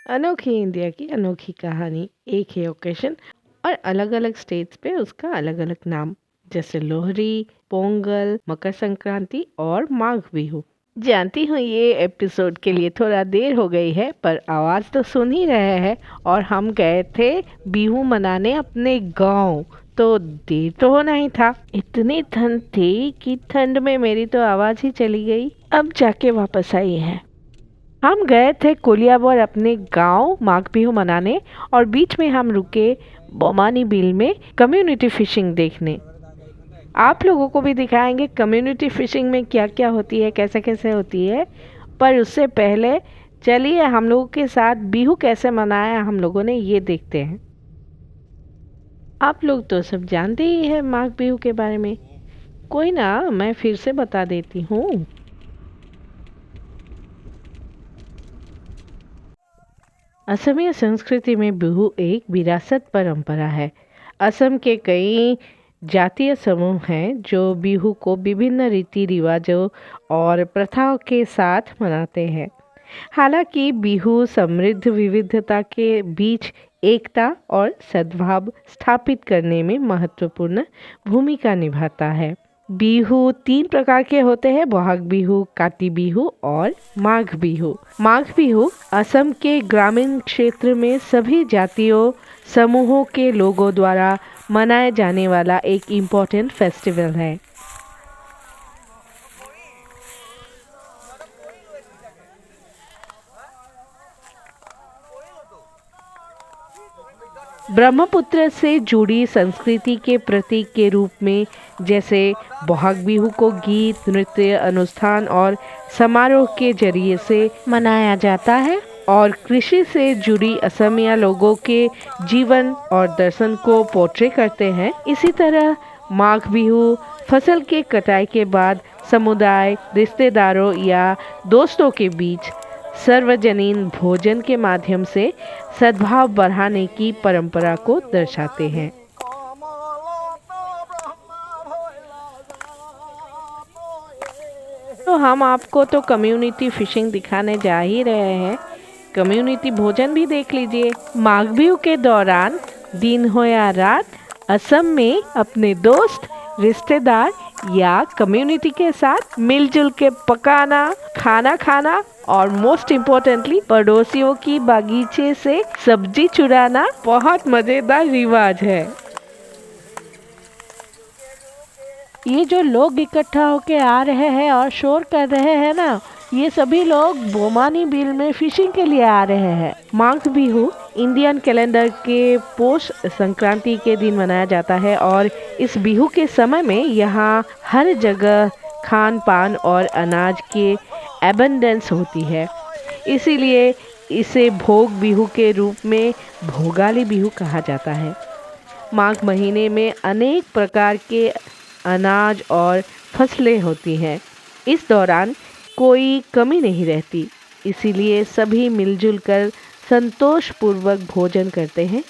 अनोखी इंडिया की अनोखी कहानी, एक ही ओकेशन और अलग अलग स्टेट्स पे उसका अलग अलग नाम, जैसे लोहड़ी, पोंगल, मकर संक्रांति और माघ बिहू। जानती हूँ ये एपिसोड के लिए थोड़ा देर हो गई है, पर आवाज़ तो सुन ही रहे हैं। और हम गए थे बिहू मनाने अपने गांव, तो देर तो होना ही था। इतनी ठंड थी कि ठंड में मेरी तो आवाज़ ही चली गई। अब जाके वापस आई है। हम गए थे कोलियाबोर अपने गांव माघ बिहू मनाने, और बीच में हम रुके बोमानी बिल में कम्युनिटी फिशिंग देखने। आप लोगों को भी दिखाएंगे कम्युनिटी फिशिंग में क्या क्या होती है, कैसे कैसे होती है। पर उससे पहले चलिए हम लोगों के साथ बिहू कैसे मनाया हम लोगों ने, ये देखते हैं। आप लोग तो सब जानते ही हैं माघ बिहू के बारे में। कोई ना, मैं फिर से बता देती हूँ। असमिया संस्कृति में बिहू एक विरासत परंपरा है। असम के कई जातीय समूह हैं जो बिहू को विभिन्न रीति रिवाजों और प्रथाओं के साथ मनाते हैं। हालांकि बिहू समृद्ध विविधता के बीच एकता और सद्भाव स्थापित करने में महत्वपूर्ण भूमिका निभाता है। बिहू 3 प्रकार के होते हैं: बोहाग बिहू, काटी बिहू और माघ बिहू। माघ बिहू असम के ग्रामीण क्षेत्र में सभी जातियों समूहों के लोगों द्वारा मनाए जाने वाला एक इम्पोर्टेंट फेस्टिवल है। ब्रह्मपुत्र से जुड़ी संस्कृति के प्रतीक के रूप में, जैसे बोहाग बिहू को गीत, नृत्य, अनुष्ठान और समारोह के जरिए से मनाया जाता है, और कृषि से जुड़ी असमिया लोगों के जीवन और दर्शन को पोर्ट्रे करते हैं। इसी तरह माघ बिहू फसल के कटाई के बाद समुदाय, रिश्तेदारों या दोस्तों के बीच सार्वजनिक भोजन के माध्यम से सद्भाव बढ़ाने की परंपरा को दर्शाते हैं। तो हम आपको तो कम्युनिटी फिशिंग दिखाने जा ही रहे हैं, कम्युनिटी भोजन भी देख लीजिए। माघ बिहू के दौरान दिन हो या रात, असम में अपने दोस्त, रिश्तेदार या कम्युनिटी के साथ मिलजुल के पकाना, खाना खाना और मोस्ट इम्पोर्टेंटली पड़ोसियों की बागीचे से सब्जी चुराना बहुत मजेदार रिवाज है। ये जो लोग इकट्ठा होके आ रहे हैं और शोर कर रहे हैं ना, ये सभी लोग बोमानी बिल में फिशिंग के लिए आ रहे हैं। माघ बिहू इंडियन कैलेंडर के पोष संक्रांति के दिन मनाया जाता है, और इस बिहू के समय में यहाँ हर जगह खान पान और अनाज के एबंडेंस होती है। इसीलिए इसे भोग बिहू के रूप में भोगाली बिहू कहा जाता है। माघ महीने में अनेक प्रकार के अनाज और फसलें होती हैं। इस दौरान कोई कमी नहीं रहती, इसीलिए सभी मिलजुल कर संतोषपूर्वक भोजन करते हैं।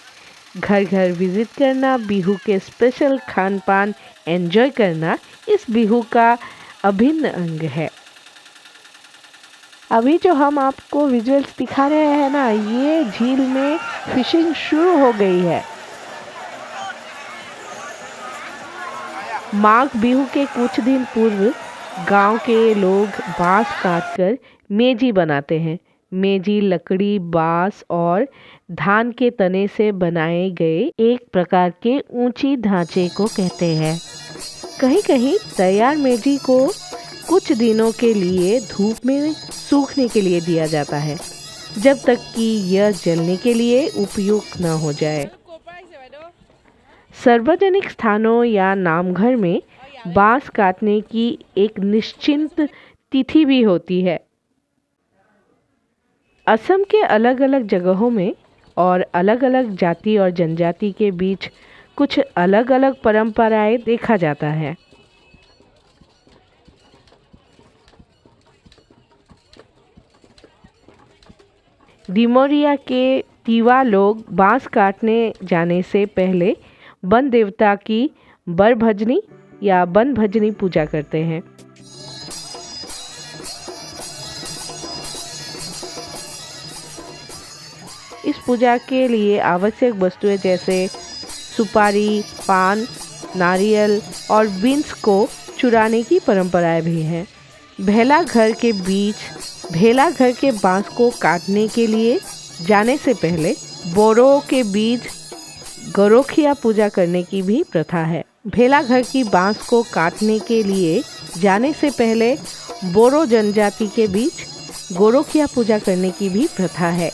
घर घर विजिट करना, बिहू के स्पेशल खान पान एंजॉय करना इस बिहू का अभिन्न अंग है। अभी जो हम आपको विजुअल्स दिखा रहे हैं ना, ये झील में फिशिंग शुरू हो गई है। माघ बिहू के कुछ दिन पूर्व गांव के लोग बांस काटकर मेजी बनाते हैं। मेजी लकड़ी, बांस और धान के तने से बनाए गए एक प्रकार के ऊंची ढांचे को कहते हैं। कहीं कहीं तैयार मेजी को कुछ दिनों के लिए धूप में सूखने के लिए दिया जाता है, जब तक कि यह जलने के लिए उपयुक्त न हो जाए। सार्वजनिक स्थानों या नामघर में बांस काटने की एक निश्चित तिथि भी होती है। असम के अलग अलग जगहों में और अलग अलग जाति और जनजाति के बीच कुछ अलग अलग परंपराएं देखा जाता है। डिमोरिया के तीवा लोग बांस काटने जाने से पहले वन देवता की बर भजनी या बन भजनी पूजा करते हैं। इस पूजा के लिए आवश्यक वस्तुएं जैसे सुपारी, पान, नारियल और बीन्स को चुराने की परंपराएं भी हैं। भेला घर के बांस को काटने के लिए जाने से पहले बोरो के बीज गौरोखिया पूजा करने की भी प्रथा है। भेला घर की बांस को काटने के लिए जाने से पहले बोरो जनजाति के बीच गौरोखिया पूजा करने की भी प्रथा है।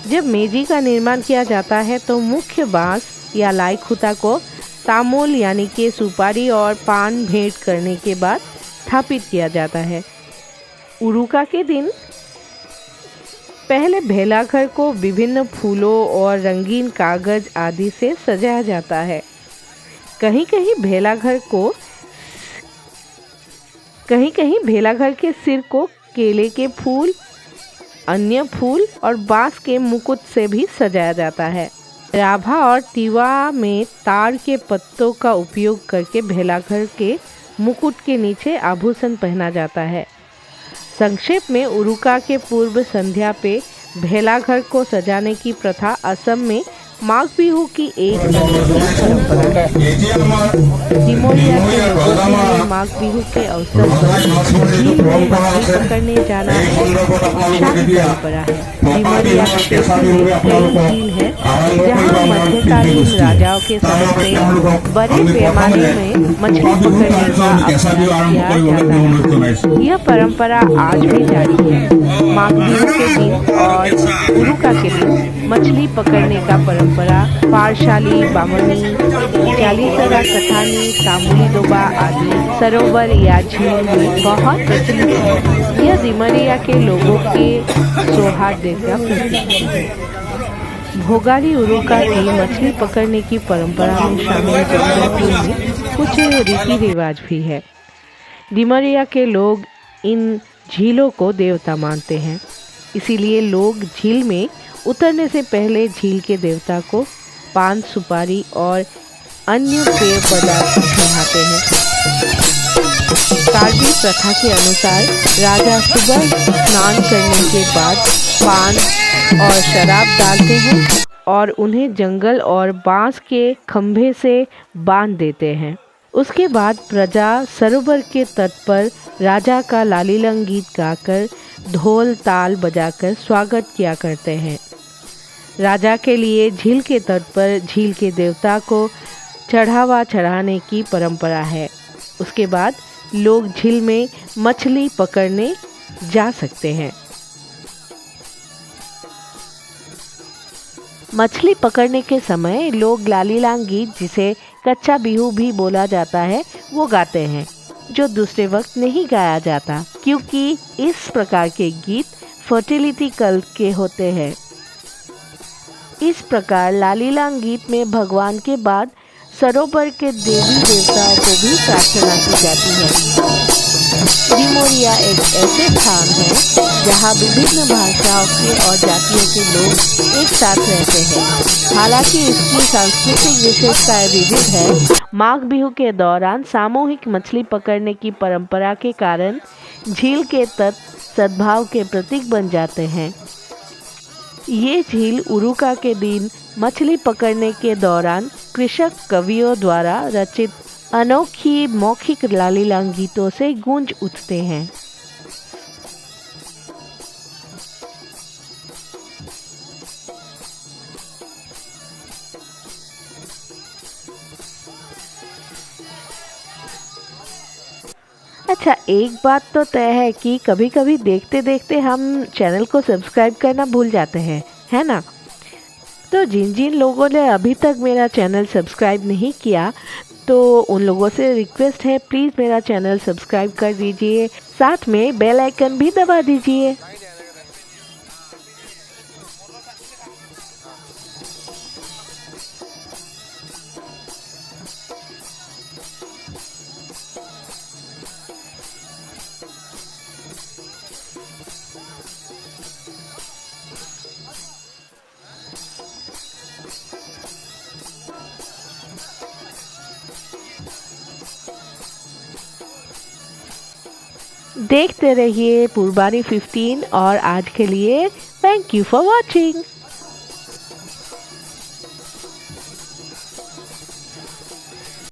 जब मेजी का निर्माण किया जाता है तो मुख्य बांस या लाई खूंटा को तामूल यानी कि सुपारी और पान भेंट करने के बाद स्थापित किया जाता है। उरुका के दिन पहले भेला घर को विभिन्न फूलों और रंगीन कागज आदि से सजाया जाता है। कहीं कहीं भेला घर के सिर को केले के फूल, अन्य फूल और बांस के मुकुट से भी सजाया जाता है। राभा और तिवा में ताड़ के पत्तों का उपयोग करके भेला घर के मुकुट के नीचे आभूषण पहना जाता है। संक्षेप में उरुका के पूर्व संध्या पे भेला घर को सजाने की प्रथा असम में माघ बिहू की एक परंपरा है। डिमोरिया के लोगों के लिए माघ बिहू के अवसर पर झील में मछली पकड़ने जाना शाही परंपरा है। डिमोरिया क्षेत्र में कई झील है जहाँ मध्यकालीन राजाओं के समय से बड़े पैमाने में मछली पकड़ने का अभ्यास किया जाता है। यह परंपरा आज भी जारी है। माघ बिहू के दिन और उरुका के दिन मछली पकड़ने का परंपरा पारशाली, बामनी, चालीसरा कथानी, तामुली दोबा आदि सरोवर या झील में बहुत प्रचलित है। यह डिमरिया के लोगों के सौहार्द का प्रतीक है। भोगाली उरुका की मछली पकड़ने की परंपरा में शामिल जनजातियों में कुछ रीति रिवाज भी है। डिमरिया के लोग इन झीलों को देवता मानते हैं, इसीलिए लोग झील में उतरने से पहले झील के देवता को पान, सुपारी और अन्य पेय पदार्थ चढ़ाते हैं। कार्बी प्रथा के अनुसार राजा सुबह स्नान करने के बाद पान और शराब डालते हैं और उन्हें जंगल और बांस के खंभे से बांध देते हैं। उसके बाद प्रजा सरोवर के तट पर राजा का लालीलंग गीत गाकर ढोल ताल बजाकर स्वागत किया करते हैं। राजा के लिए झील के तट पर झील के देवता को चढ़ावा चढ़ाने की परंपरा है। उसके बाद लोग झील में मछली पकड़ने जा सकते हैं। मछली पकड़ने के समय लोग लालीलांग गीत, जिसे कच्चा बिहू भी बोला जाता है, वो गाते हैं, जो दूसरे वक्त नहीं गाया जाता, क्योंकि इस प्रकार के गीत फर्टिलिटी कल्ट के होते हैं। इस प्रकार लालीलांग गीत में भगवान के बाद सरोवर के देवी देवताओं को भी प्रार्थना की जाती है। डिमोरिया एक ऐसे स्थान है जहाँ विभिन्न भाषाओं के और जातियों के लोग एक साथ रहते हैं। हालांकि इसकी सांस्कृतिक विशेषताएं विविध है। माघ बिहू के दौरान सामूहिक मछली पकड़ने की परंपरा के कारण झील के तट सद्भाव के प्रतीक बन जाते हैं। ये झील उरुका के दिन मछली पकड़ने के दौरान कृषक कवियों द्वारा रचित अनोखी मौखिक लालीलांग गीतों से गूंज उठते हैं। अच्छा, एक बात तो तय है कि कभी कभी देखते देखते हम चैनल को सब्सक्राइब करना भूल जाते हैं, है ना? तो जिन जिन लोगों ने अभी तक मेरा चैनल सब्सक्राइब नहीं किया, तो उन लोगों से रिक्वेस्ट है, प्लीज़ मेरा चैनल सब्सक्राइब कर दीजिए, साथ में बेल आइकन भी दबा दीजिए। देखते रहिए पूर्वानी 15 और आज के लिए थैंक यू फॉर वॉचिंग।